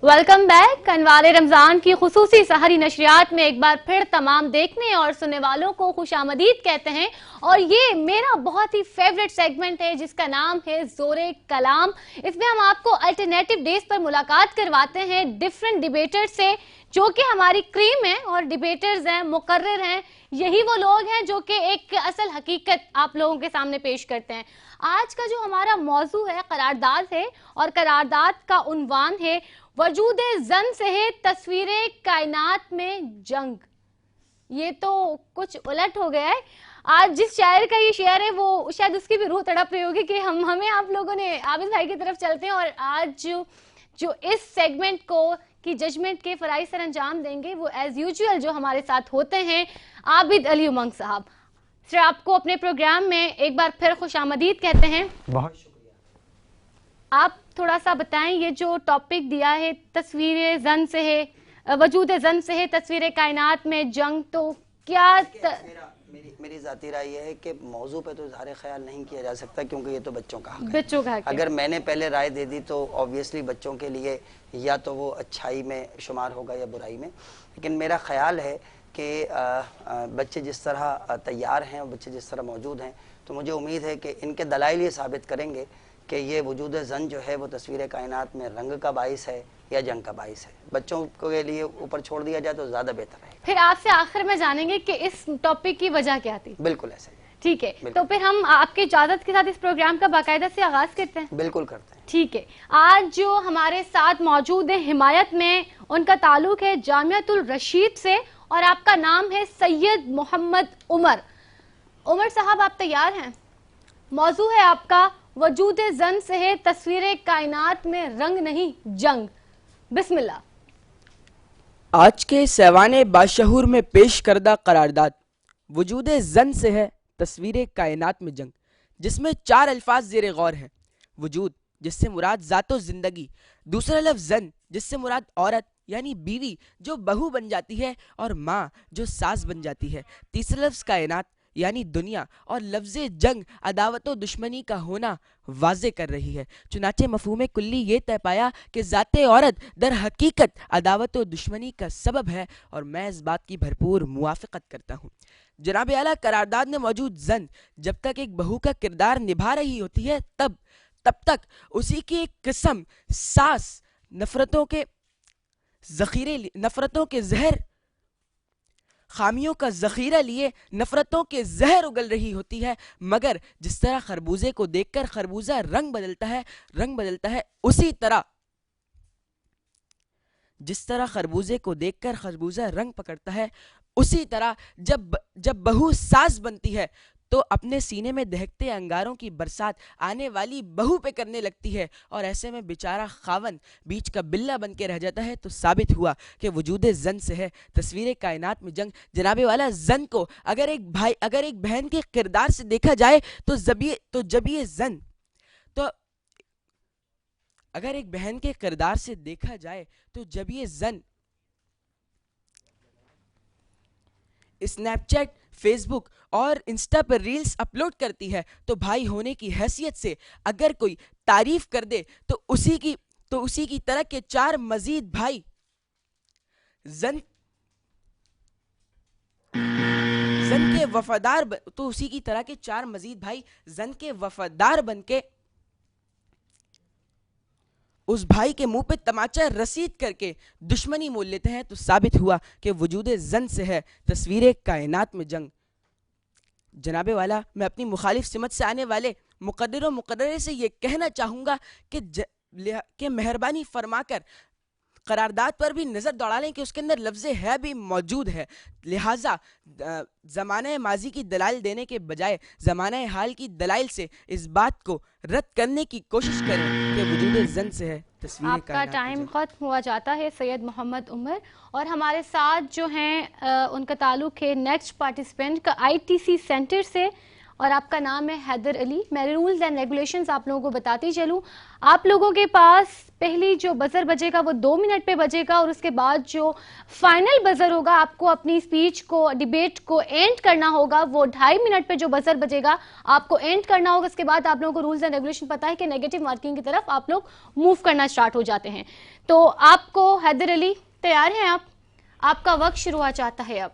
Welcome back. अनवार रमज़ान की खुसूसी सहरी नशरियात में एक बार फिर तमाम देखने और सुनने वालों को खुशामदीद कहते हैं। और ये मेरा बहुत ही फेवरेट सेगमेंट है जिसका नाम है ज़ोरे कलाम। इसमें हम आपको अल्टरनेटिव डेज पर मुलाकात करवाते हैं डिफरेंट डिबेटर्स से, जो कि हमारी क्रीम है और डिबेटर्स हैं, मुकर्रर हैं। यही वो लोग हैं जो कि एक असल हकीकत आप लोगों के सामने पेश करते हैं। आज का जो हमारा मौजू है करारदाद है, और करारदाद का उन्वान है वजूद जन से है तस्वीरें कायनात में जंग। ये तो कुछ उलट हो गया है। आज जिस शायर का ये शेर है वो शायद उसकी भी रूह तड़प रही होगी कि हमें आप लोगों ने आबिद भाई की तरफ चलते हैं। और आज जो इस सेगमेंट को की जजमेंट के फराइज सर अंजाम देंगे वो एज यूजुअल जो हमारे साथ होते हैं आबिद अली उमंग साहब। सर, आपको अपने प्रोग्राम में एक बार फिर खुशामदीद कहते हैं। बहुत शुक्रिया। आप थोड़ा सा बताएं, ये जो टॉपिक दिया है तस्वीरें जन से है, वजूद जन से है तस्वीरें कायनात में जंग, तो क्या मेरी ज़ाती राय ये है कि मौजू पे तो इज़हार ख्याल नहीं किया जा सकता क्योंकि ये तो बच्चों का हक है। बच्चों का हक है। अगर मैंने पहले राय दे दी तो ऑब्वियसली बच्चों के लिए या तो वो अच्छाई में शुमार होगा या बुराई में। लेकिन मेरा ख्याल है कि बच्चे जिस तरह तैयार हैं और बच्चे जिस तरह मौजूद हैं, तो मुझे उम्मीद है कि इनके दलाइल ये साबित करेंगे कि ये वजूद जन जो है वो तस्वीर कायनात में रंग का बाइस है या जंग का बाइस है। बच्चों के लिए ऊपर छोड़ दिया जाए तो ज़्यादा बेहतर है। फिर आपसे आखिर में जानेंगे कि इस टॉपिक की वजह क्या थी। बिल्कुल ऐसे ही। ठीक है, तो फिर हम आपकी इजाजत के साथ इस प्रोग्राम का बाकायदा से आगाज करते हैं। बिल्कुल करते हैं। ठीक है, आज जो हमारे साथ मौजूद है हिमायत में, उनका ताल्लुक है जामियातुल रशीद से और आपका नाम है सैयद मोहम्मद उमर। उमर साहब, आप तैयार हैं? मौजू है आपका वजूद जन से है तस्वीरें कायनात में रंग नहीं जंग। बिस्मिल्लाह। आज के सैवाने बाशहूर में पेश करदा करारदाद वजूद जन से है तस्वीरें कायनात में जंग, जिसमें 4 अल्फाज ज़ेरे गौर हैं। वजूद, जिससे मुराद ज़ातो ज़िंदगी। दूसरा लफ्ज़ जन, जिससे मुराद औरत यानी बीवी जो बहू बन जाती है और माँ जो सास बन जाती है। तीसरा लफ्ज़ कायनात यानी दुनिया, और लफ्ज़ जंग अदावत व दुश्मनी का होना वाज़े कर रही है। चुनाचे मफ़हूम कुल्ली ये तय पाया कि ज़ाते औरत दर हकीकत अदावत व दुश्मनी का सबब है, और मैं इस बात की भरपूर मुआफ़क़त करता हूँ। जनाब आला, करारदाद में मौजूद जन जब तक एक बहू का किरदार निभा रही होती है तब तक उसी की एक किस्म सास नफ़रतों के जहर खामियों का ज़ख़ीरा लिए नफ़रतों के जहर उगल रही होती है। मगर जिस तरह खरबूजे को देखकर खरबूजा रंग बदलता है उसी तरह जिस तरह खरबूजे को देखकर खरबूजा रंग पकड़ता है, उसी तरह जब बहू सास बनती है तो अपने सीने में दहकते अंगारों की बरसात आने वाली बहू पे करने लगती है, और ऐसे में बेचारा खावन बीच का बिल्ला बन के रह जाता है। तो साबित हुआ कि वजूद जन से है तस्वीर कायनात में जंग। जनाबे वाला, जन को अगर एक बहन के किरदार से देखा जाए तो जब ये जन तो अगर एक बहन के किरदार से देखा जाए तो जब ये जन स्नैपचैट, फेसबुक और इंस्टा पर रील्स अपलोड करती है तो भाई होने की हैसियत से अगर कोई तारीफ कर दे तो उसी की तरह के 4 मजीद भाई जन के वफादार तो उसी की तरह के 4 मजीद भाई जन के वफादार बनके उस भाई के मुंह पे तमाचा रसीद करके दुश्मनी मोल लेते हैं। तो साबित हुआ कि वजूद जन से है तस्वीर कायनात में जंग। जनाबे वाला, मैं अपनी मुखालिफ सिमत से आने वाले मुकर्रर मुकर्ररे से ये कहना चाहूँगा कि मेहरबानी फरमाकर करारदाद पर भी नज़र दौड़ा लें कि उसके अंदर लफ्ज़ है भी मौजूद है। लिहाजा ज़माने माजी की दलाइल देने के बजाय ज़माने हाल की दलाइल से इस बात को रद्द करने की कोशिश करें कि वजूद जन से है तस्वीर। आपका टाइम ख़त्म हुआ जाता है सैयद मोहम्मद उमर। और हमारे साथ जो हैं उनका ताल्लुक है नेक्स्ट पार्टिसिपेंट का ITC सेंटर से, और आपका नाम है हैदर अली। मैं रूल्स एंड रेगुलेशंस आप लोगों को बताती चलूँ। आप लोगों के पास پہلی جو بزر بجے گا وہ 2 منٹ پہ بجے گا اور اس کے بعد جو فائنل بزر ہوگا آپ کو اپنی اسپیچ کو ڈیبیٹ کو اینڈ کرنا ہوگا وہ 2.5 منٹ پہ جو بزر بجے گا آپ کو اینڈ کرنا ہوگا. اس کے بعد آپ لوگوں کو رولز اینڈ ریگولیشن پتا ہے کہ نیگیٹو مارکنگ کی طرف آپ لوگ موو کرنا اسٹارٹ ہو جاتے ہیں. تو آپ کو حیدر علی تیار ہیں؟ آپ کا وقت شروع ہو جاتا ہے. اب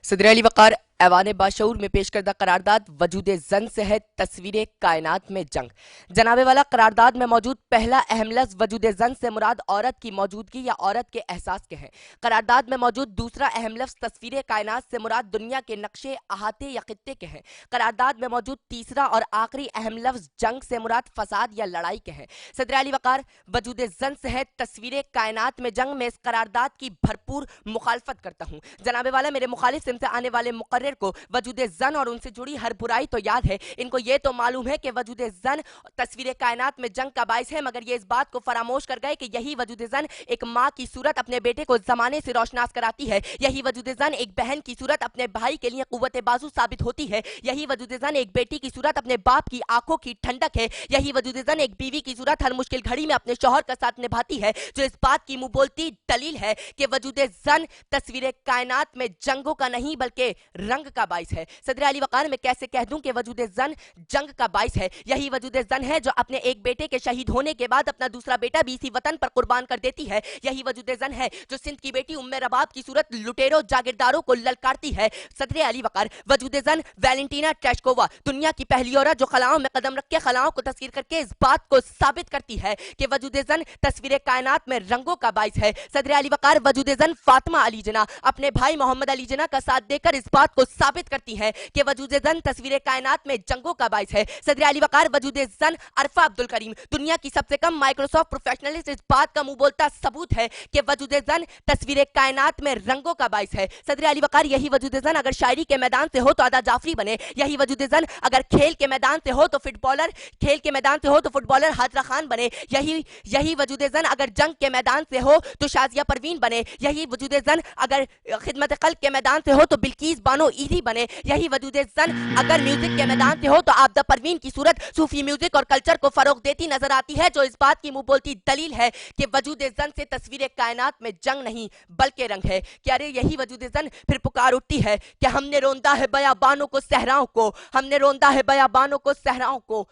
صدر علی وقار ایوان باشعور میں پیش کردہ قرارداد وجود زن سے ہے تصویر کائنات میں جنگ. جناب والا قرارداد میں موجود پہلا اہم لفظ وجود زن سے مراد عورت کی موجودگی یا عورت کے احساس کے ہیں. قرارداد میں موجود دوسرا اہم لفظ تصویر کائنات سے مراد دنیا کے نقشے احاطے یا خطے کے ہیں. قرارداد میں موجود تیسرا اور آخری اہم لفظ جنگ سے مراد فساد یا لڑائی کے ہیں. صدر علی وقار وجود زن سے ہے تصویر کائنات میں جنگ میں اس قرارداد کی بھرپور مخالفت کرتا ہوں. جناب والا میرے مخالف سمت سے آنے والے مقرر کو وجود زن اور ان سے جڑی ہر برائی تو یاد ہے. ان کو یہ تو معلوم ہے کہ وجود زن تصویر کائنات میں جنگ کا باعث ہے، مگر یہ اس بات کو فراموش کر گئے کہ یہی وجود زن ایک ماں کی صورت اپنے بیٹے کو زمانے سے روشناس کراتی ہے. یہی وجود زن ایک بہن کی صورت اپنے بھائی کے لیے قوت بازو ثابت ہوتی ہے. یہی وجود زن ایک بیٹی کی صورت اپنے باپ کی آنکھوں کی ٹھنڈک ہے. یہی وجود زن ایک بیوی کی صورت ہر مشکل گھڑی میں اپنے شوہر کا ساتھ نبھاتی ہے، جو اس بات کی منہ بولتی دلیل ہے کہ وجود زن تصویر کائنات میں جنگوں کا نہیں بلکہ رنگ کا باعث ہے. صدر علی وقار میں کیسے کہہ دوں کہ وجود زن جنگ کا باعث ہے. یہی وجود زن ہے جو اپنے ایک بیٹے کے شہید ہونے کے بعد اپنا دوسرا بیٹا بھی اسی وطن پر قربان کر دیتی ہے. یہی وجود زن ہے جو سندھ کی بیٹی ام رباب کی صورت لٹیروں جاگیرداروں کو للکارتی ہے. صدر علی وقار وجود زن ویلنٹینا ٹریشکووا دنیا کی پہلی عورت جو خلاؤں میں قدم رکھ کے خلاؤں کو تسخیر کر کے اس بات کو ثابت کرتی ہے کہ وجود زن تصویر کائنات میں رنگوں کا باعث ہے. صدر علی وقار وجود زن فاطمہ علی جناح اپنے بھائی محمد علی جناح کا ساتھ دے کر اس بات کو ثابت کرتی ہے کہ وجود زن تصویر کائنات میں جنگوں کا باعث ہے. صدر علی وقار وجود زن عرفہ عبدالکریم دنیا کی سب سے کم مائکروسافٹ پروفیشنلسٹ اس بات کا منہ بولتا ثبوت ہے کہ وجود زن تصویر کائنات میں رنگوں کا باعث ہے. صدر علی وقار یہی وجود زن اگر شاعری کے میدان سے ہو تو ادا جعفری بنے. یہی وجود زن اگر کھیل کے میدان سے ہو تو فٹ بالر حاضرہ خان بنے. یہی وجود زن اگر جنگ کے میدان سے ہو تو شازیہ پروین بنے. یہی وجود زن اگر خدمت خلق کے میدان سے ہو تو بلقیس بانو ایزی بنے. یہی وجود زن اگر میوزک کے میدان سے ہو تو عابدہ پروین کی صورت صوفی میوزک اور کلچر کو فروغ دیتی نظر آتی ہے، جو اس بات کی منہ بولتی دلیل ہے کہ وجود زن سے تصویر کائنات میں جنگ نہیں بلکہ رنگ ہے. کہ ارے یہی وجود زن پھر پکار اٹھتی ہے کہ ہم نے روندا ہے بیابانوں کو صحراؤں کو، ہم نے روندا ہے بیابانوں کو صحراؤں کو.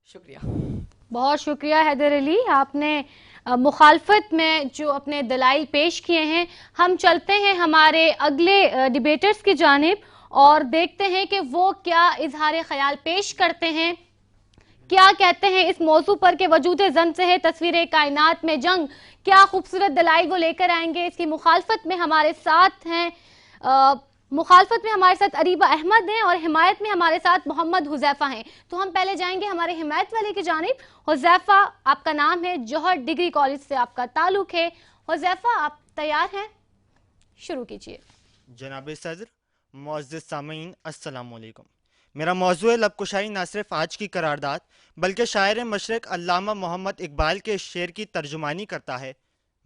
شکریہ. بہت شکریہ حیدر علی، آپ نے مخالفت میں جو اپنے دلائل پیش کیے ہیں. ہم چلتے ہیں ہمارے اگلے ڈیبیٹرز کی جانب اور دیکھتے ہیں کہ وہ کیا اظہار خیال پیش کرتے ہیں، کیا کہتے ہیں اس موضوع پر کہ وجود زن سے ہے تصویر کائنات میں جنگ. کیا خوبصورت دلائل وہ لے کر آئیں گے. اس کی مخالفت میں ہمارے ساتھ ہیں اریبہ احمد ہیں اور حمایت میں ہمارے ساتھ محمد حذیفہ ہیں. تو ہم پہلے جائیں گے ہمارے حمایت والے کی جانب. حذیفہ آپ کا نام ہے، جوہر ڈگری کالج سے آپ کا تعلق ہے. حذیفہ آپ تیار ہیں؟ شروع کیجئے. جناب صدر، معزز سامعین، السلام علیکم. میرا موضوع ہے لب کشائی نہ صرف آج کی قرارداد بلکہ شاعر مشرق علامہ محمد اقبال کے شعر کی ترجمانی کرتا ہے،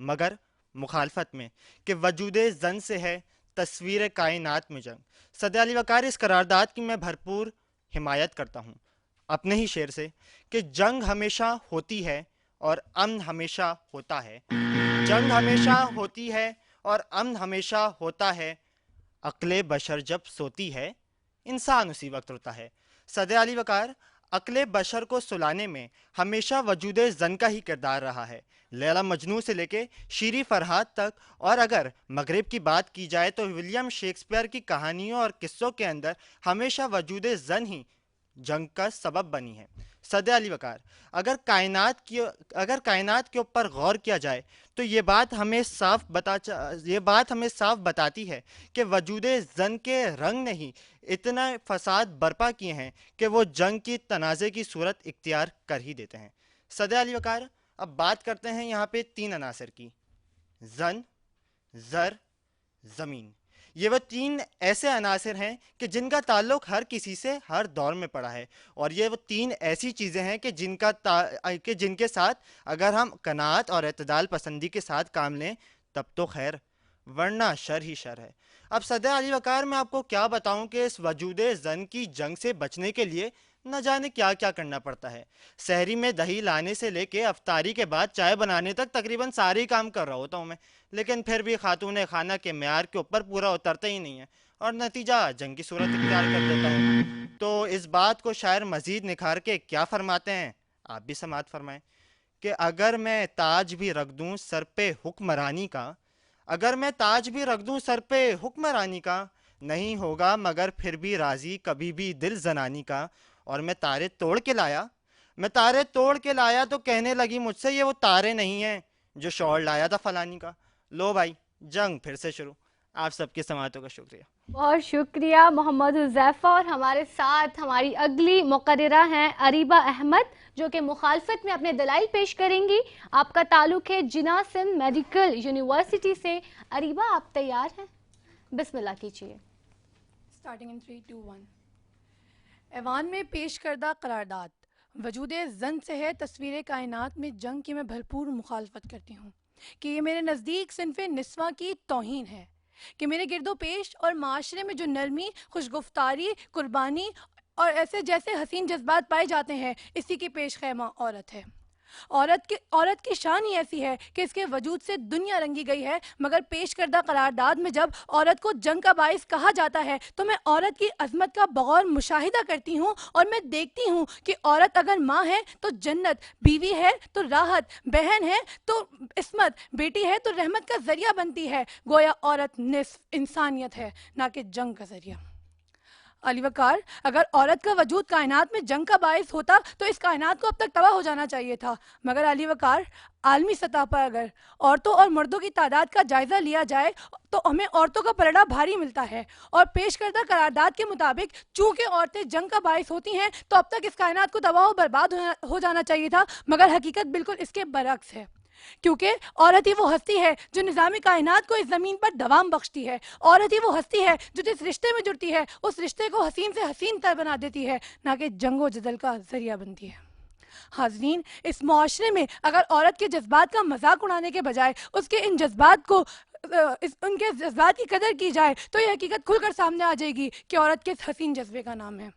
مگر مخالفت میں، کہ وجود زن سے ہے تصویر کائنات میں جنگ. صدر علی وقار اس قرارداد کی میں بھرپور حمایت کرتا ہوں اپنے ہی شعر سے کہ جنگ ہمیشہ ہوتی ہے اور امن ہمیشہ ہوتا ہے. جنگ ہمیشہ ہوتی ہے اور امن ہمیشہ ہوتا ہے. عقل بشر جب سوتی ہے انسان اسی وقت روتا ہے. صدر علی وقار عقل بشر کو سلانے میں ہمیشہ وجود زن کا ہی کردار رہا ہے، لیلا مجنوں سے لے کے شیری فرہاد تک. اور اگر مغرب کی بات کی جائے تو ولیم شیکسپیئر کی کہانیوں اور قصوں کے اندر ہمیشہ وجود زن ہی جنگ کا سبب بنی ہے. صدر علی وقار اگر کائنات کے اوپر غور کیا جائے تو یہ بات ہمیں صاف بتاتی ہے کہ وجود زن کے رنگ نے ہی اتنا فساد برپا کیے ہیں کہ وہ جنگ کی تنازع کی صورت اختیار کر ہی دیتے ہیں. صدر علی وقار اب بات کرتے ہیں یہاں پہ 3 عناصر کی: زن، زر، زمین. یہ وہ 3 ایسے عناصر ہیں کہ جن کا تعلق ہر کسی سے ہر دور میں پڑا ہے، اور یہ وہ 3 ایسی چیزیں ہیں کہ جن کے ساتھ اگر ہم قناعت اور اعتدال پسندی کے ساتھ کام لیں تب تو خیر، ورنہ شر ہی شر ہے. اب صدر علی وقار میں آپ کو کیا بتاؤں کہ اس وجود زن کی جنگ سے بچنے کے لیے نہ جانے کیا کیا کرنا پڑتا ہے. سحری میں دہی لانے سے لے کے افطاری کے بعد چائے بنانے تک تقریباً سارے کام کر رہا ہوتا ہوں میں, لیکن پھر بھی خاتون خانہ کے معیار کے اوپر پورا اترتا ہی نہیں ہے اور نتیجہ جنگ کی صورت اختیار کر دیتا ہوں. تو اس بات کو شاعر مزید نکھار کے کیا فرماتے ہیں, آپ بھی سماعت فرمائیں کہ اگر میں تاج بھی رکھ دوں سر پہ حکمرانی کا, اگر میں تاج بھی رکھ دوں سر پہ حکمرانی کا, نہیں ہوگا مگر پھر بھی راضی کبھی بھی دل زنانی کا. اور میں تارے توڑ کے لایا, میں تارے توڑ کے لایا تو کہنے لگی مجھ سے یہ وہ تارے نہیں ہیں جو شوہر لایا تھا فلانی کا. لو بھائی جنگ پھر سے شروع. آپ سب کی سماعتوں کا شکریہ. بہت شکریہ محمد حذیفہ. اور ہمارے ساتھ ہماری اگلی مقررہ ہیں اریبہ احمد, جو کہ مخالفت میں اپنے دلائل پیش کریں گی. آپ کا تعلق ہے جناح سندھ میڈیکل یونیورسٹی سے. اریبہ آپ تیار ہیں؟ بسم اللہ کیجیے. اسٹارٹنگ ان 3 2 1. ایوان میں پیش کردہ قرارداد وجود زن سے ہے تصویر کائنات میں جنگ کی میں بھرپور مخالفت کرتی ہوں کہ یہ میرے نزدیک صنف نسواں کی توہین ہے کہ میرے گرد و پیش اور معاشرے میں جو نرمی, خوشگفتاری, قربانی اور ایسے جیسے حسین جذبات پائے جاتے ہیں, اسی کی پیش خیمہ عورت ہے. عورت کی شان ہی ایسی ہے کہ اس کے وجود سے دنیا رنگی گئی ہے, مگر پیش کردہ قرارداد میں جب عورت کو جنگ کا باعث کہا جاتا ہے تو میں عورت کی عظمت کا بغور مشاہدہ کرتی ہوں اور میں دیکھتی ہوں کہ عورت اگر ماں ہے تو جنت, بیوی ہے تو راحت, بہن ہے تو عصمت, بیٹی ہے تو رحمت کا ذریعہ بنتی ہے. گویا عورت نصف انسانیت ہے, نہ کہ جنگ کا ذریعہ. علی وقار, اگر عورت کا وجود کائنات میں جنگ کا باعث ہوتا تو اس کائنات کو اب تک تباہ ہو جانا چاہیے تھا. مگر علی وقار, عالمی سطح پر اگر عورتوں اور مردوں کی تعداد کا جائزہ لیا جائے تو ہمیں عورتوں کا پلڑا بھاری ملتا ہے. اور پیش کردہ قرارداد کے مطابق چونکہ عورتیں جنگ کا باعث ہوتی ہیں تو اب تک اس کائنات کو تباہ و برباد ہو جانا چاہیے تھا. مگر حقیقت بالکل اس کے برعکس ہے, کیونکہ عورت ہی وہ ہستی ہے جو نظام کائنات کو اس زمین پر دوام بخشتی ہے. عورت ہی وہ ہستی ہے جو جس رشتے میں جڑتی ہے اس رشتے کو حسین سے حسین تر بنا دیتی ہے, نہ کہ جنگ و جدل کا ذریعہ بنتی ہے. حاضرین, اس معاشرے میں اگر عورت کے جذبات کا مذاق اڑانے کے بجائے اس کے ان کے جذبات کی قدر کی جائے تو یہ حقیقت کھل کر سامنے آ جائے گی کہ عورت کس حسین جذبے کا نام ہے.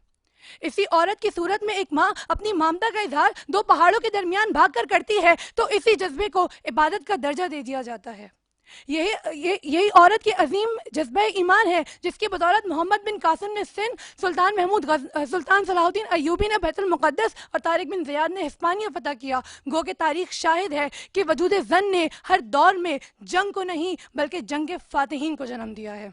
اسی عورت کی صورت میں ایک ماں اپنی ممتا کا اظہار دو پہاڑوں کے درمیان بھاگ کر کرتی ہے تو اسی جذبے کو عبادت کا درجہ دے دیا جاتا ہے. یہی عورت کی عظیم جذبہ ایمان ہے جس کی بدولت محمد بن قاسم نے سندھ, سلطان صلاح الدین ایوبی نے بیت المقدس اور طارق بن زیاد نے ہسپانیہ فتح کیا. گو کہ تاریخ شاہد ہے کہ وجود زن نے ہر دور میں جنگ کو نہیں بلکہ جنگ کے فاتحین کو جنم دیا ہے.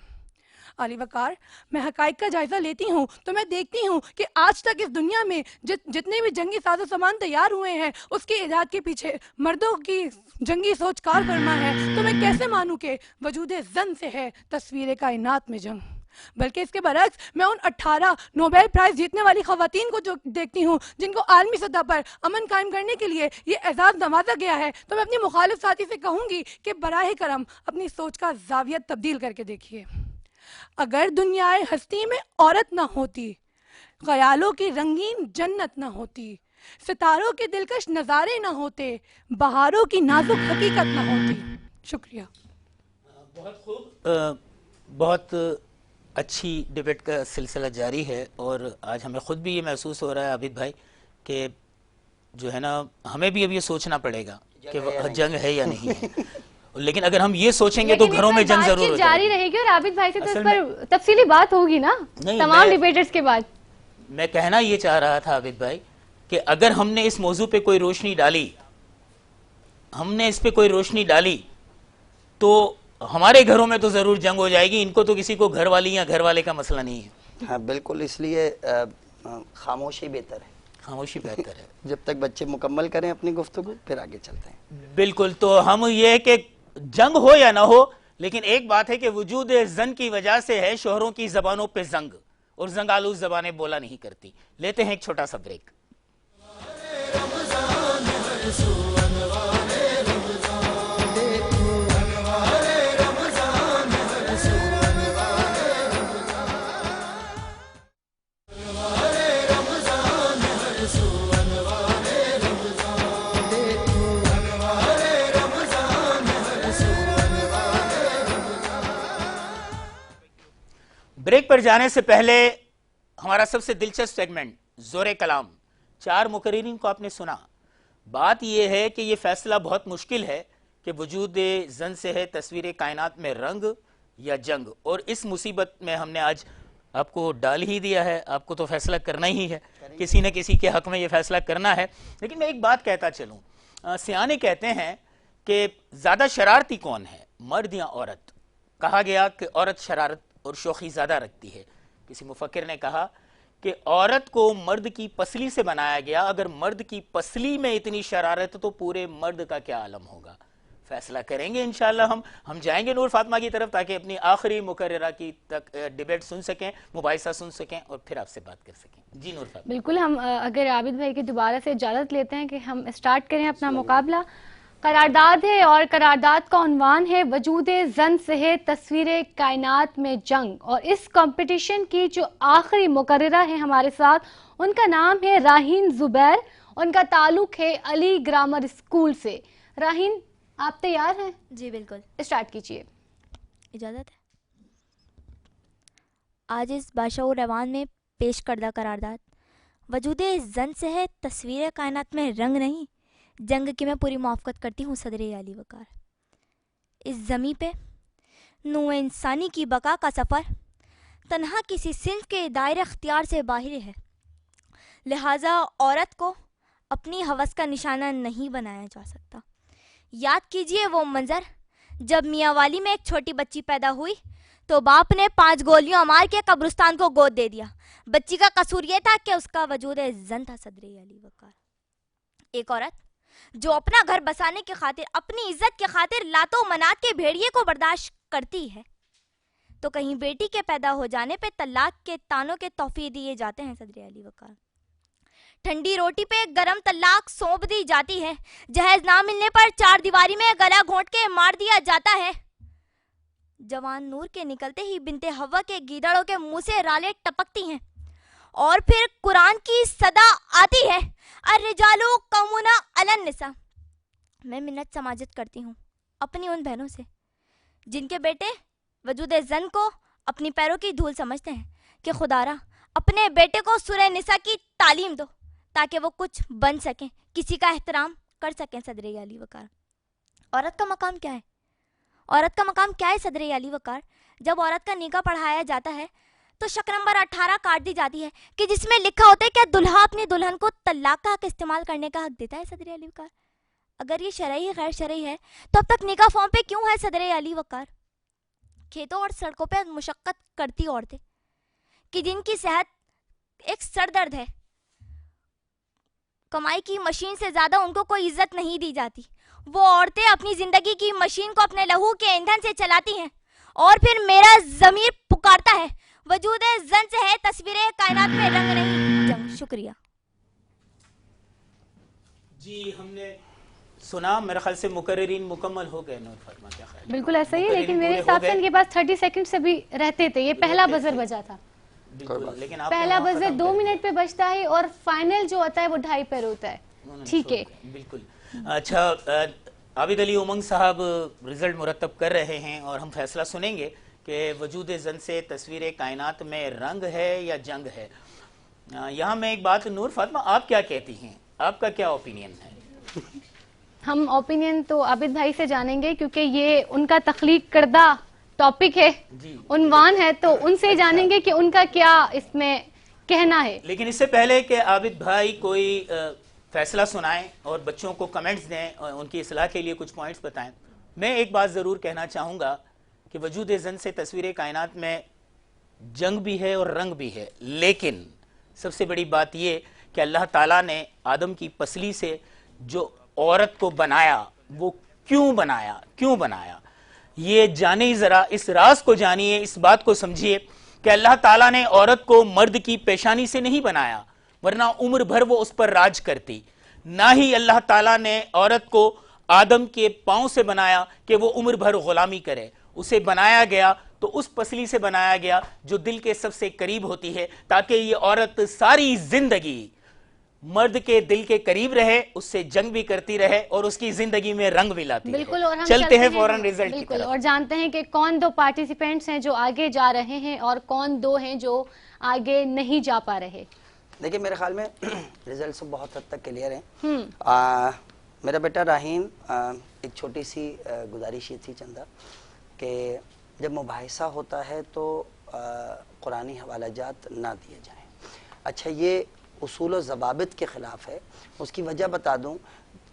علی وقار, میں حقائق کا جائزہ لیتی ہوں تو میں دیکھتی ہوں کہ آج تک اس دنیا میں جتنے بھی جنگی ساز و سامان تیار ہوئے ہیں اس کے ایجاد کے پیچھے مردوں کی جنگی سوچ کار فرما ہے. تو میں کیسے مانوں کہ وجود زن سے ہے تصویر کائنات میں جنگ. بلکہ اس کے برعکس میں ان 18 نوبیل پرائز جیتنے والی خواتین کو جو دیکھتی ہوں جن کو عالمی سطح پر امن قائم کرنے کے لیے یہ اعزاز نوازا گیا ہے, تو میں اپنی مخالف ساتھی سے کہوں گی کہ براہ کرم اپنی سوچ کا زاویہ تبدیل کر کے دیکھیے. اگر دنیائے ہستی میں عورت نہ ہوتی, خیالوں کی رنگین جنت نہ ہوتی, ستاروں کے دلکش نظارے نہ ہوتے, بہاروں کی نازک حقیقت نہ ہوتی. شکریہ. بہت خوب. بہت اچھی ڈبیٹ کا سلسلہ جاری ہے اور آج ہمیں خود بھی یہ محسوس ہو رہا ہے عابد بھائی کہ جو ہے نا ہمیں بھی اب یہ سوچنا پڑے گا کہ جنگ ہے یا نہیں ہے. لیکن اگر ہم یہ سوچیں گے تو گھروں میں جنگ ضرور جاری رہے گی اور عابد بھائی سے تو اس پر تفصیلی بات ہوگی نا تمام ڈیبیٹرز کے بعد. میں کہنا یہ چاہ رہا تھا عابد بھائی کہ اگر ہم نے اس موضوع پہ کوئی روشنی ڈالی, ہم نے اس پہ کوئی روشنی ڈالی تو ہمارے گھروں میں تو ضرور جنگ ہو جائے گی. ان کو تو کسی کو گھر والی یا گھر والے کا مسئلہ نہیں ہے. ہاں بالکل, اس لیے خاموشی بہتر ہے. خاموشی بہتر ہے. جب تک بچے مکمل کریں اپنی گفتگو پھر آگے چلتے ہیں. بالکل. تو ہم یہ ہے کہ جنگ ہو یا نہ ہو, لیکن ایک بات ہے کہ وجود زن کی وجہ سے ہے شوہروں کی زبانوں پہ زنگ, اور زنگ آلود زبانیں بولا نہیں کرتی. لیتے ہیں ایک چھوٹا سا بریک. بریک پر جانے سے پہلے ہمارا سب سے دلچسپ سیگمنٹ ज़ोर कलाम, 4 मुकर्रिरीन को आपने सुना। बात यह है कि ये फैसला बहुत मुश्किल है कि वजूद ज़न से है तस्वीर कायनात में रंग या जंग, और इस मुसीबत में हमने आज आपको डाल ही दिया है। आपको तो फैसला करना ही है, किसी न किसी के हक में ये फैसला करना है। लेकिन मैं एक बात कहता चलूँ, सियाने कहते हैं कि ज़्यादा शरारती कौन है, मर्द या औरत। कहा गया कि औरत शरारत और शोखी ज़्यादा रखती है। किसी मुफक्किर ने कहा कि औरत को मर्द की पसली से बनाया गया, अगर मर्द की पसली में इतनी शरारत तो पूरे मर्द का क्या आलम होगा। फैसला करेंगे इंशाअल्लाह। हम जाएंगे नूर फातिमा की तरफ ताकि अपनी आखिरी मुकर्ररा की तक डिबेट सुन सकें, मुबाहिसा सुन सकें और फिर आपसे बात कर सकें। जी नूर फातिमा। बिल्कुल, हम अगर आबिद भाई की दोबारा से इजाज़त लेते हैं कि हम स्टार्ट करें अपना मुकाबला। करारदाद है और करारदाद का उन्वान है वजूद ज़न से है तस्वीर कायनात में जंग, और इस कंपटीशन की जो आखिरी मुकर्ररा है हमारे साथ, उनका नाम है राहीन ज़ुबैर। उनका ताल्लुक है अली ग्रामर स्कूल से। राहीन, आप तैयार हैं? जी बिल्कुल, स्टार्ट कीजिए। इजाज़त है। आज इस बाशऊर ऐवान में पेश करदा करारदाद वजूद ज़न से है तस्वीर कायनात में रंग नहीं जंग की मैं पूरी मुआफ़क़त करती हूँ सदर आली वक़ार। इस ज़मीं पे नूह इंसानी की बका का सफ़र तन्हा किसी सिंफ के दायरे अख्तियार से बाहर है, लिहाजा औरत को अपनी हवस का निशाना नहीं बनाया जा सकता। याद कीजिए वो मंजर जब मियाँ वाली में एक छोटी बच्ची पैदा हुई तो बाप ने 5 गोलियों मार के कब्रिस्तान को गोद दे दिया। बच्ची का कसूर ये था कि उसका वजूद ज़न था सदर आली वक़ार। एक औरत जो अपना घर बसाने की खातिर, अपनी इज्जत की खातिर लातो मनात के भेड़िए को बर्दाश्त करती है, तो कहीं बेटी के पैदा हो जाने पे तलाक के तानों के तोहफे दिए जाते हैं सदर आली वक़ार। ठंडी रोटी पे गरम तलाक सौंप दी जाती है, जहेज ना मिलने पर 4 दीवारी में गला घोंट के मार दिया जाता है। जवान नूर के निकलते ही बिनते हवा के गीदड़ों के मुंह से रालें टपकती हैं, और फिर कुरान की सदा आती है, अर्रिजालु कौमुना अलन निसा। मैं मिन्नत समाजत करती हूँ अपनी उन बहनों से जिनके बेटे वजूद ज़न को अपनी पैरों की धूल समझते हैं कि खुदारा अपने बेटे को सूरह निसा की तालीम दो ताकि वो कुछ बन सकें, किसी का एहतराम कर सकें सदर आली वक़ार। औरत का मकाम क्या है? औरत का मकाम क्या है सदर आली वक़ार? जब औरत का निकाह पढ़ाया जाता है तो शक नंबर 18 काट दी जाती है कि जिसमें लिखा होता है कि दुल्हा अपनी दुल्हन को तलाक का हक इस्तेमाल करने का हक देता है सदर आली वक़ार। अगर ये शरई गैर शरई है तो अब तक निकाह फॉर्म पे क्यों है सदर आली वक़ार? खेतों और सड़कों पे मुशक्क़त करती औरतें कि जिनकी सेहत एक सरदर्द है, कमाई की मशीन से ज़्यादा उनको कोई इज्जत नहीं दी जाती। वो औरतें अपनी ज़िंदगी की मशीन को अपने लहू के ईंधन से चलाती हैं, और फिर मेरा ज़मीर पुकारता है वजूद ज़न से है तस्वीरें कायनात में रंग नहीं जंग। शुक्रिया जी। हमने सुना, मेरे ख्याल से मुकर्रिरीन मुकम्मल हो गए। नूर फातिमा, क्या ख्याल? बिल्कुल ऐसा ही है, लेकिन मेरे हिसाब से इनके पास 30 सेकंड से भी रहते थे। ये पहला बजर बजा था। बिल्कुल, लेकिन पहला बजर 2 मिनट पे बजता है और फाइनल जो होता है वो 2.5 पर होता है। ठीक है, बिल्कुल। अच्छा, आबिद अली उमंग साहब रिजल्ट मुरतब कर रहे हैं और हम फैसला सुनेंगे कि वजूद ज़न से तस्वीर कायनात में रंग है या जंग है। यहाँ मैं एक बात, नूर फातिमा आप क्या कहती हैं, आपका क्या ओपिनियन है? हम ओपिनियन तो आबिद भाई से जानेंगे क्योंकि ये उनका तख्लीक करदा टॉपिक है, उन्वान है, तो उनसे जानेंगे कि उनका क्या इसमें कहना है। लेकिन इससे पहले कि आबिद भाई कोई फैसला सुनाएं और बच्चों को कमेंट्स दें और उनकी इस्लाह के लिए कुछ पॉइंट्स बताएं, मैं एक बात ज़रूर कहना चाहूँगा कि वजूद ज़न से तस्वीर कायनात में जंग भी है और रंग भी है। लेकिन सबसे बड़ी बात ये कि अल्लाह ताला ने आदम की पसली से जो औरत को बनाया, वो क्यों बनाया, ये जाने ज़रा, इस राज को जानिए, इस बात को समझिए कि अल्लाह ताला ने औरत को मर्द की पेशानी से नहीं बनाया, वरना उम्र भर वो उस पर राज करती। ना ही अल्लाह ताला ने औरत को आदम के पांव से बनाया कि वो उम्र भर गुलामी करे। उसे बनाया गया तो उस पसली से बनाया गया जो दिल के सबसे करीब होती है, ताकि ये औरत सारी जिंदगी मर्द के दिल के करीब रहे, उससे जंग भी करती रहे और उसकी जिंदगी में रंग भी लाती बिल्कुल, रहे। और हम चलते हैं फौरन रिजल्ट की बिल्कुल, तरफ और जानते हैं कि कौन 2 पार्टिसिपेंट्स हैं जो आगे जा रहे हैं और कौन 2 हैं जो आगे नहीं जा पा रहे। देखिए मेरे ख्याल में रिजल्ट बहुत हद तक क्लियर हैं। मेरा बेटा राहीन, एक छोटी सी गुजारिश ये थी चंदा कि जब मुबाहिसा होता है तो कुरानी हवाला जात ना दिए जाएं। अच्छा, ये उसूल व ज़वाबित के ख़िलाफ़ है। उसकी वजह बता दूं,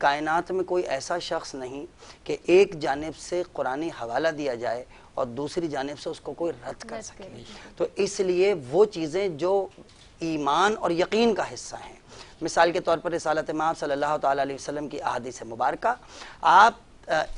कायनात में कोई ऐसा शख्स नहीं कि एक जानिब से कुरानी हवाला दिया जाए और दूसरी जानिब से उसको कोई रद्द कर सके। तो इसलिए वो चीज़ें जो ईमान और यकीन का हिस्सा हैं, मिसाल के तौर पर रिसालत मआब सल्लल्लाहु ताला अलैहि वसल्लम की अहादीस मुबारका आप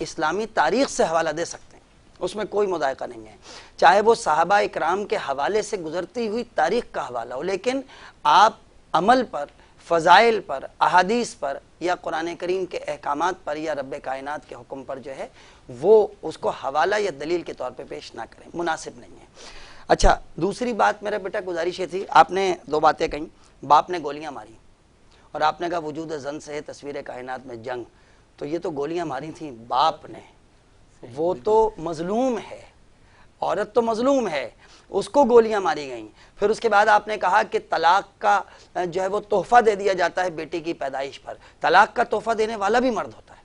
इस्लामी तारीख़ से हवाला दे सकते हैं, उसमें कोई मुदायका नहीं है। चाहे वो सहाबा इकराम के हवाले से गुजरती हुई तारीख़ का हवाला हो, लेकिन आप अमल पर, फ़ज़ाइल पर, अहादीस पर या कुरान करीम के अहकामात पर या रब्बे कायनात के हुक्म पर जो है वो उसको हवाला या दलील के तौर पे पेश ना करें, मुनासिब नहीं है। अच्छा, दूसरी बात मेरा बेटा गुजारिश ये थी, आपने दो बातें कहीं, बाप ने गोलियां मारी और आपने कहा वजूद ज़न से है तस्वीर कायनात में जंग। तो ये तो गोलियां मारी थी बाप ने, वो तो मजलूम है, औरत तो मजलूम है, उसको गोलियां मारी गईं। फिर उसके बाद आपने कहा कि तलाक का जो है वो तोहफा दे दिया जाता है बेटी की पैदाइश पर। तलाक का तोहफा देने वाला भी मर्द होता है।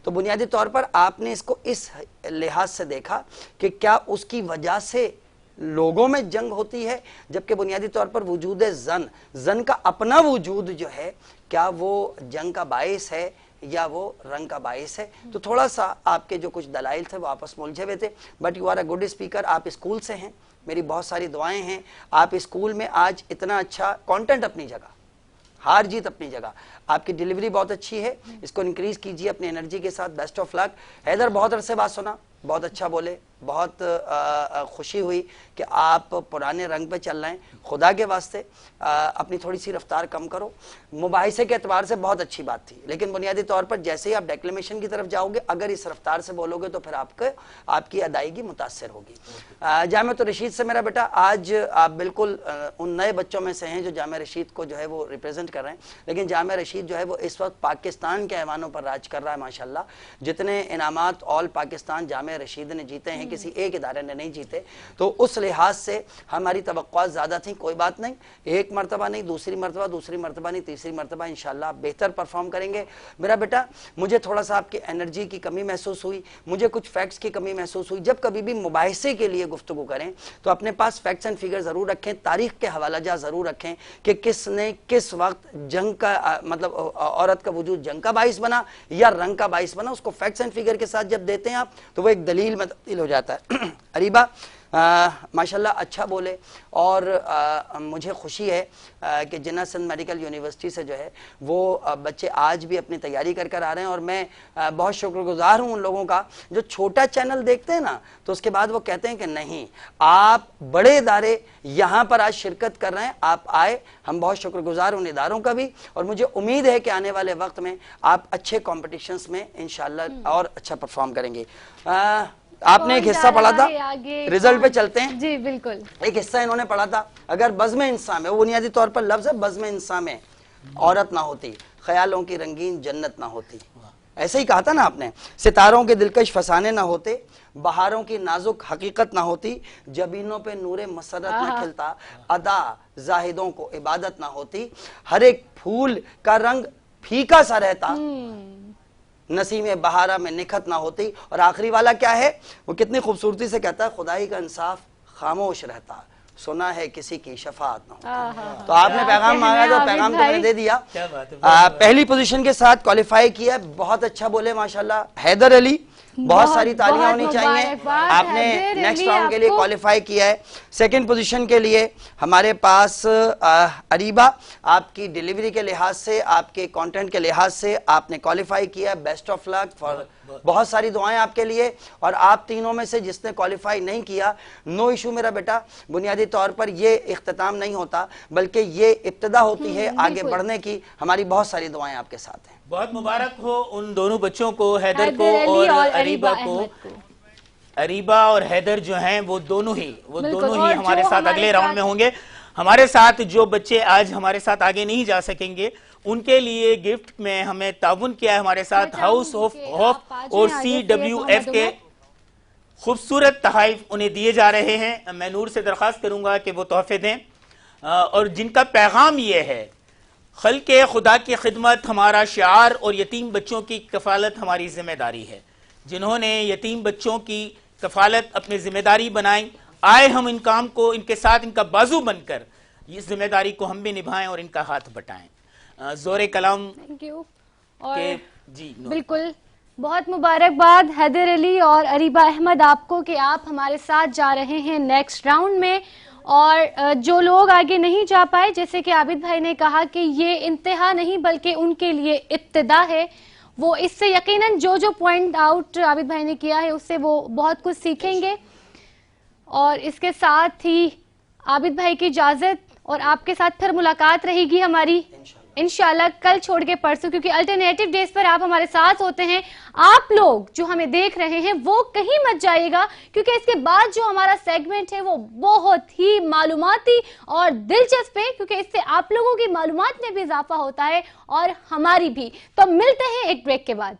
तो बुनियादी तौर पर आपने इसको इस लिहाज से देखा कि क्या उसकी वजह से लोगों में जंग होती है, जबकि बुनियादी तौर पर वजूद जन का अपना वजूद जो है क्या वो जंग का बाइस है या वो रंग का बाइस है। तो थोड़ा सा आपके जो कुछ दलाइल थे वो आपस में उलझे हुए थे, but you are a good speaker. आप स्कूल से हैं, मेरी बहुत सारी दुआएं हैं। आप स्कूल में आज इतना अच्छा कंटेंट, अपनी जगह हार जीत अपनी जगह, आपकी डिलीवरी बहुत अच्छी है, इसको इंक्रीज कीजिए अपनी एनर्जी के साथ। Best of luck. हैदर, बहुत अरसे बात सुना, बहुत अच्छा बोले, बहुत खुशी हुई कि आप पुराने रंग पे चल रहे हैं। खुदा के वास्ते अपनी थोड़ी सी रफ्तार कम करो। मुबाहिसे के एतबार से बहुत अच्छी बात थी, लेकिन बुनियादी तौर पर जैसे ही आप डेक्लेमेशन की तरफ जाओगे, अगर इस रफ्तार से बोलोगे तो फिर आपकी अदायगी मुतासर होगी। जामिया रशीद से मेरा बेटा, आज आप बिल्कुल उन नए बच्चों में से हैं जो जामिया रशीद को जो है वो रिप्रेजेंट कर रहे हैं, लेकिन जामिया रशीद जो है वो इस वक्त पाकिस्तान के ऐवानों पर राज कर रहा है माशाल्लाह। जितने इनामात ऑल पाकिस्तान जामिया रशीद ने जीते हैं, किसी एक इदारे ने नहीं जीते। तो उस लिहाज से हमारी तवक्कुआत ज़्यादा थी। कोई बात नहीं, एक मरतबा नहीं, दूसरी मरतबा नहीं, तीसरी मरतबा इंशाल्लाह आप बेहतर परफॉर्म करेंगे। मेरा बेटा, मुझे थोड़ा सा आपकी एनर्जी की कमी महसूस हुई, मुझे कुछ फैक्ट्स की कमी महसूस हुई। जब कभी भी मुबाहिसे के लिए गुफ्तगू करें तो अपने पास फैक्ट्स एंड फिगर ज़रूर रखें, तारीख के हवाला जा ज़रूर रखें कि किसने किस वक्त जंग का मतलब औरत का वजूद जंग का बाइस बना या रंग का बाइस बना। उसको फैक्ट्स एंड फिगर के साथ जब देते हैं आप तो वो एक दलील में तब्दील हो जाता है। अरीबा माशाल्लाह अच्छा बोले, और मुझे खुशी है कि जिन्ना सिंध मेडिकल यूनिवर्सिटी से जो है वो बच्चे आज भी अपनी तैयारी कर कर आ रहे हैं। और मैं बहुत शुक्रगुजार हूँ उन लोगों का जो छोटा चैनल देखते हैं ना, तो उसके बाद वो कहते हैं कि नहीं, आप बड़े इदारे यहाँ पर आज शिरकत कर रहे हैं, आप आए। हम बहुत शुक्रगुजार उन इदारों का भी, और मुझे उम्मीद है कि आने वाले वक्त में आप अच्छे कॉम्पिटिशन्स में इंशाल्लाह और अच्छा परफॉर्म करेंगे। आपने एक हिस्सा पढ़ा था, रिजल्ट पे चलते हैं जी बिल्कुल। एक हिस्सा इन्होंने पढ़ा था, अगर बज़्म इंसान में, वो बुनियादी तौर पर लफ्ज़ है, बज़्म इंसान में औरत ना होती, ख्यालों की रंगीन जन्नत ना होती। ऐसे ही कहा था ना आपने। सितारों के दिलकश फसाने ना होते, बहारों की नाजुक हकीकत ना होती, जबीनों पे नूरे मसरत ना खिलता, अदा जाहिदों को इबादत ना होती, हर एक फूल का रंग फीका सा रहता, नसीम बहारा में निखत ना होती। और आखिरी वाला क्या है, वो कितनी खूबसूरती से कहता है, खुदाई का इंसाफ खामोश रहता, सुना है किसी की शफाअत ना होती। तो आपने पैगाम मांगा तो पैगाम तो मैंने दे दिया। पहली पोजीशन के साथ क्वालिफाई किया, बहुत अच्छा बोले माशाल्लाह। हैदर अली, बहुत सारी तालियां होनी चाहिए, आपने नेक्स्ट राउंड के लिए क्वालिफाई किया है। सेकंड पोजीशन के लिए हमारे पास अरीबा, आपकी डिलीवरी के लिहाज से, आपके कंटेंट के लिहाज से आपने क्वालिफाई किया। बेस्ट ऑफ लक फॉर, बहुत सारी दुआएं आपके लिए। और आप तीनों में से जिसने क्वालिफाई नहीं किया, नो इशू मेरा बेटा। बुनियादी तौर पर ये इख्तिताम नहीं होता, बल्कि ये इब्तिदा होती है आगे बढ़ने की। हमारी बहुत सारी दुआएं आपके साथ हैं। बहुत मुबारक हो उन दोनों बच्चों को, हैदर को और अरीबा को। अरीबा और हैदर जो हैं वो दोनों ही हमारे साथ अगले राउंड में होंगे। हमारे साथ जो बच्चे आज हमारे साथ आगे नहीं जा सकेंगे, उनके लिए गिफ्ट में हमें ताउन किया है हमारे साथ हाउस ऑफ होप और CWF के खूबसूरत तोहफे उन्हें दिए जा रहे हैं। मैं नूर से दरख्वास्त करूंगा कि वो तोहफे दें। اور جن کا پیغام یہ ہے خلق خدا کی خدمت ہمارا شعار اور یتیم بچوں کی کفالت ہماری ذمہ داری ہے. جنہوں نے یتیم بچوں کی کفالت اپنی ذمہ داری بنائی، آئے ہم ان کام کو ان کے ساتھ ان کا بازو بن کر اس ذمہ داری کو ہم بھی نبھائیں اور ان کا ہاتھ بٹائیں. زور کلام اور جی بالکل بہت مبارکباد حیدر علی اور اریبہ احمد آپ کو کہ آپ ہمارے ساتھ جا رہے ہیں نیکسٹ راؤنڈ میں. اور جو لوگ آگے نہیں جا پائے، جیسے کہ عابد بھائی نے کہا کہ یہ انتہا نہیں بلکہ ان کے لیے ابتدا ہے، وہ اس سے یقیناً جو پوائنٹ آؤٹ عابد بھائی نے کیا ہے اس سے وہ بہت کچھ سیکھیں گے. اور اس کے ساتھ ہی عابد بھائی کی اجازت اور آپ کے ساتھ پھر ملاقات رہے گی ہماری انشاءاللہ کل چھوڑ کے پرسوں، کیونکہ الٹرنیٹیو ڈیز پر آپ ہمارے ساتھ ہوتے ہیں. آپ لوگ جو ہمیں دیکھ رہے ہیں وہ کہیں مت جائے گا، کیونکہ اس کے بعد جو ہمارا سیگمنٹ ہے وہ بہت ہی معلوماتی اور دلچسپ ہے، کیونکہ اس سے آپ لوگوں کی معلومات میں بھی اضافہ ہوتا ہے اور ہماری بھی. تو ملتے ہیں ایک بریک کے بعد.